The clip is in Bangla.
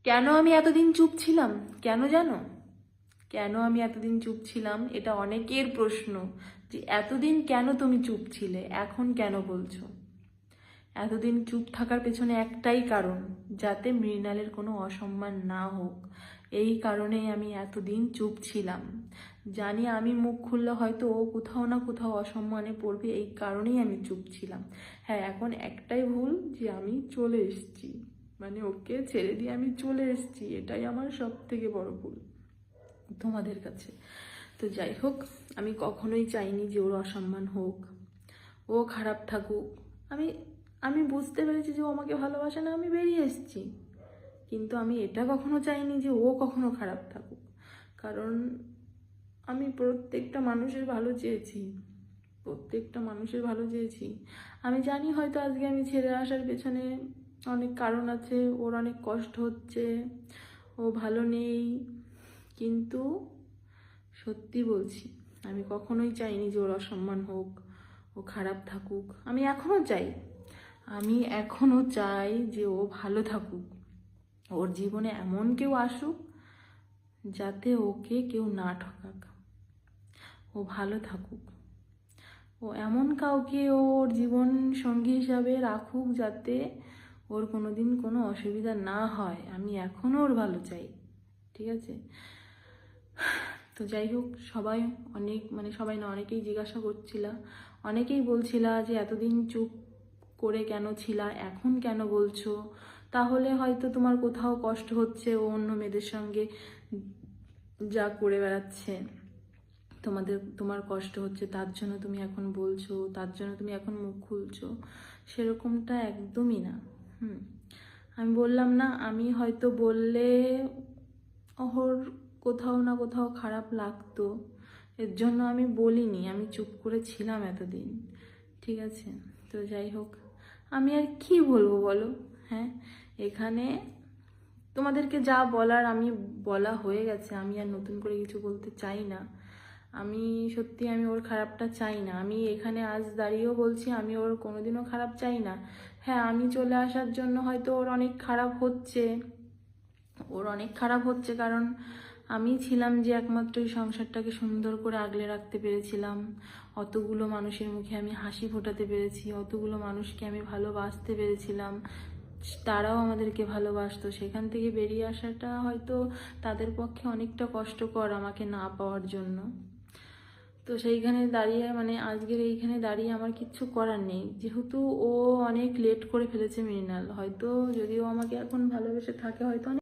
কেন আমি এতদিন চুপ ছিলাম? কেন জানো? কেন আমি এতদিন চুপ ছিলাম? এটা অনেকের প্রশ্ন, যে এতদিন কেন তুমি চুপ ছিলে, এখন কেন বলছো? এতদিন চুপ থাকার পেছনে একটাই কারণ, যাতে মৃণালের কোনো অসম্মান না হোক। এই কারণেই আমি এতদিন চুপ ছিলাম। জানি আমি মুখ খুললে হয়তো ও কোথাও না কোথাও অসম্মানে পড়বে, এই কারণেই আমি চুপ ছিলাম। হ্যাঁ, এখন একটাই ভুল, যে আমি চলে এসেছি, মানে ওকে ছেড়ে দিয়ে আমি চলে এসেছি, এটাই আমার সব থেকে বড় ভুল তোমাদের কাছে। তো যাই হোক, আমি কখনোই চাইনি যে ওর অসম্মান হোক, ও খারাপ থাকুক। আমি আমি বুঝতে পেরেছি যে ও আমাকে ভালোবাসে না, আমি বেরিয়ে এসেছি। কিন্তু আমি এটা কখনো চাইনি যে ও কখনো খারাপ থাকুক। কারণ আমি প্রত্যেকটা মানুষের ভালো চেয়েছি, প্রত্যেকটা মানুষের ভালো চেয়েছি। আমি জানি হয়তো আজকে আমি ছেড়ে আসার পেছনে অনেক কারণ আছে, ওর অনেক কষ্ট হচ্ছে, ও ভালো নেই। কিন্তু সত্যি বলছি, আমি কখনোই চাইনি যে ওর অসম্মান হোক, ও খারাপ থাকুক। আমি এখনো চাই, আমি এখনো চাই যে ও ভালো থাকুক। ওর জীবনে এমন কেউ আসুক যাতে ওকে কেউ না ঠকাক, ও ভালো থাকুক। ও এমন কাউকে ওর জীবন সঙ্গী হিসাবে রাখুক যাতে ওর কোনোদিন কোনো অসুবিধা না হয়। আমি এখনও ওর ভালো চাই, ঠিক আছে? তো যাই হোক, সবাই অনেক, মানে সবাই না, অনেকেই জিজ্ঞাসা করছিলা, অনেকেই বলছিলা যে এতদিন চুপ করে কেন ছিলা, এখন কেন বলছো? তাহলে হয়তো তোমার কোথাও কষ্ট হচ্ছে, ও অন্য মেয়েদের সঙ্গে যা করে বেড়াচ্ছে, তোমার কষ্ট হচ্ছে, তার জন্য তুমি এখন বলছো, তার জন্য তুমি এখন মুখ খুলছো। সেরকমটা একদমই না। আমি বললাম না, আমি হয়তো বললে ওর কোথাও না কোথাও খারাপ লাগতো, এর জন্য আমি বলিনি, আমি চুপ করে ছিলাম এতদিন, ঠিক আছে? তো যাই হোক, আমি আর কি বলবো বলো? হ্যাঁ, এখানে তোমাদেরকে যা বলার আমি বলা হয়ে গেছে, আমি আর নতুন করে কিছু বলতে চাই না। আমি সত্যি, আমি ওর খারাপটা চাই না। আমি এখানে আজ দাঁড়িয়েও বলছি, আমি ওর কোনোদিনও খারাপ চাই না। হ্যাঁ, আমি চলে আসার জন্য হয়তো ওর অনেক খারাপ হচ্ছে, কারণ আমি ছিলাম যে একমাত্র এই সংসারটাকে সুন্দর করে আগলে রাখতে পেরেছিলাম। অতগুলো মানুষের মুখে আমি হাসি ফোটাতে পেরেছি, অতগুলো মানুষকে আমি ভালোবাসতে পেরেছিলাম, তারাও আমাদেরকে ভালোবাসতো। সেখান থেকে বেরিয়ে আসাটা হয়তো তাদের পক্ষে অনেকটা কষ্টকর, আমাকে না পাওয়ার জন্য। তো সেইখানে দাঁড়িয়ে, মানে আজকের এইখানে দাঁড়িয়ে আমার কিচ্ছু করার নেই, যেহেতু ও অনেক লেট করে ফেলেছে মৃণাল। হয়তো যদিও আমাকে এখন ভালোবেসে থাকে, হয়তো